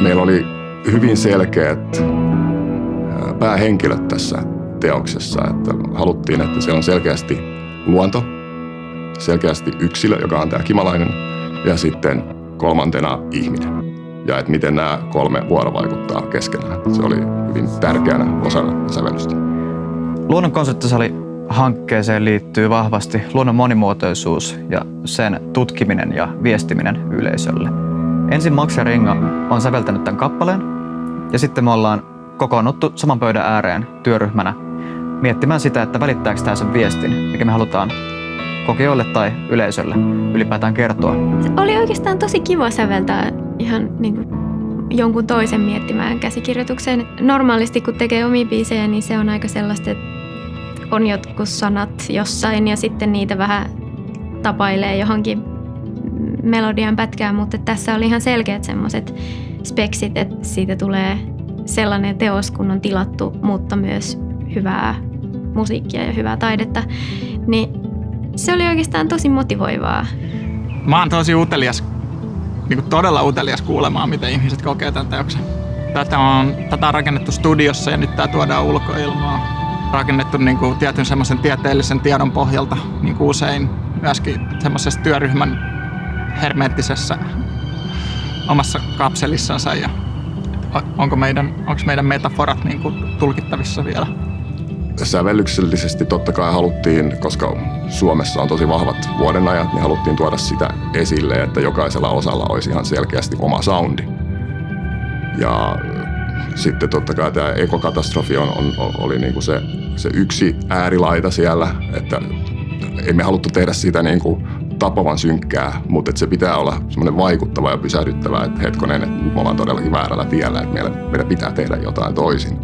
meillä oli hyvin selkeät päähenkilöt tässä teoksessa. Että haluttiin, että siellä on selkeästi luonto, selkeästi yksilö, joka on tämä Kimalainen, ja sitten kolmantena ihminen. Ja että miten nämä kolme vuorovaikuttaa keskenään. Se oli hyvin tärkeänä osana sävellystä. Luonnon konserttisali-hankkeeseen liittyy vahvasti luonnon monimuotoisuus ja sen tutkiminen ja viestiminen yleisölle. Ensin Max ja Ringa on säveltänyt tämän kappaleen, ja sitten me ollaan kokoonnuttu saman pöydän ääreen työryhmänä miettimään sitä, että välittääkö tämä sen viestin, mikä me halutaan kokijoille tai yleisölle ylipäätään kertoa. Oli oikeastaan tosi kiva säveltää ihan niin kuin jonkun toisen miettimään käsikirjoitukseen. Normaalisti kun tekee omia biisejä, niin se on aika sellaista, että on jotkut sanat jossain ja sitten niitä vähän tapailee johonkin melodian pätkään, mutta tässä oli ihan selkeät semmoiset speksit, että siitä tulee sellainen teos, kun on tilattu, mutta myös hyvää musiikkia ja hyvää taidetta, niin se oli oikeastaan tosi motivoivaa. Mä oon tosi utelias, niin kuin todella utelias kuulemaan, miten ihmiset kokee tämän teoksen. Tätä on rakennettu studiossa ja nyt tää tuodaan ulkoilmaan. Rakennettu niin kuin tietyn semmoisen tieteellisen tiedon pohjalta, niin kuin usein myöskin semmoisessa työryhmän hermeettisessä omassa kapselissansa. Ja onko meidän metaforat niin kuin tulkittavissa vielä? Sävellyksellisesti totta kai haluttiin, koska Suomessa on tosi vahvat vuodenajat, niin haluttiin tuoda sitä esille, että jokaisella osalla olisi ihan selkeästi oma soundi. Ja sitten totta kai tämä ekokatastrofi oli niinku se yksi äärilaita siellä, että ei me haluttu tehdä siitä niinku tapavan synkkää, mutta että se pitää olla semmoinen vaikuttava ja pysähdyttävä, että hetkonen, että me ollaan todellakin väärällä tiellä, että meidän pitää tehdä jotain toisin.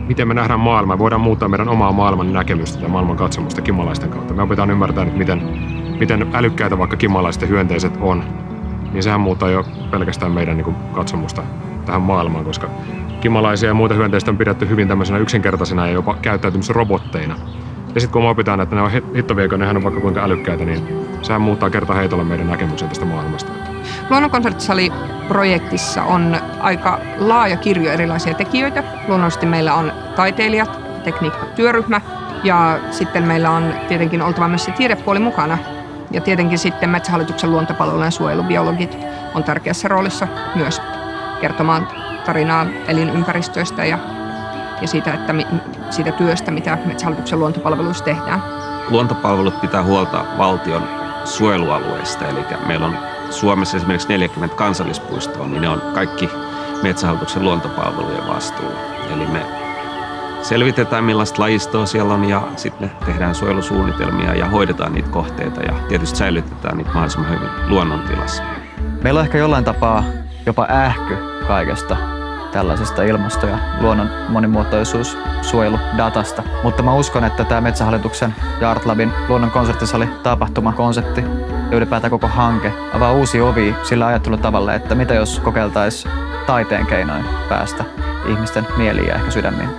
Miten me nähdään maailmaa, voidaan muuttaa meidän omaa maailman näkemystä ja maailman katsomusta kimalaisten kautta. Me opitaan ymmärtämään, että miten älykkäitä vaikka kimalaiset hyönteiset on, niin sehän muuttaa jo pelkästään meidän katsomusta tähän maailmaan, koska kimalaisia ja muita hyönteistä on pidetty hyvin tämmöisenä yksinkertaisena ja jopa käyttäytymisrobotteina. Ja sitten kun me opitaan, että ne on hittoviekö, nehän on vaikka kuinka älykkäitä, niin sehän muuttaa kertaheitolla meidän näkemyksen tästä maailmasta. Luonnon konserttisali-projektissa on aika laaja kirjo erilaisia tekijöitä. Luonnollisesti meillä on taiteilijat, tekniikkatyöryhmä ja sitten meillä on tietenkin oltava myös se tiedepuoli mukana. Ja tietenkin sitten Metsähallituksen luontopalvelujen suojelubiologit on tärkeässä roolissa myös kertomaan tarinaa elinympäristöistä ja siitä työstä, mitä Metsähallituksen luontopalveluissa tehdään. Luontopalvelut pitää huolta valtion suojelualueista, eli meillä on Suomessa esimerkiksi 40 kansallispuistoa, niin ne on kaikki Metsähallituksen luontopalvelujen vastuulla. Eli me selvitetään, millaista lajistoa siellä on ja sitten tehdään suojelusuunnitelmia ja hoidetaan niitä kohteita ja tietysti säilytetään niitä mahdollisimman hyvin luonnontilassa. Meillä on ehkä jollain tapaa jopa ähky kaikesta tällaisesta ilmasto- ja luonnon monimuotoisuussuojeludatasta. Mutta mä uskon, että tämä Metsähallituksen ja Artlabin luonnon konserttisali tapahtumakonsepti ja ylipäätään koko hanke avaa uusia ovia sillä ajattelutavalla, että mitä jos kokeiltaisiin taiteen keinoin päästä ihmisten mieliin ja ehkä sydämiin.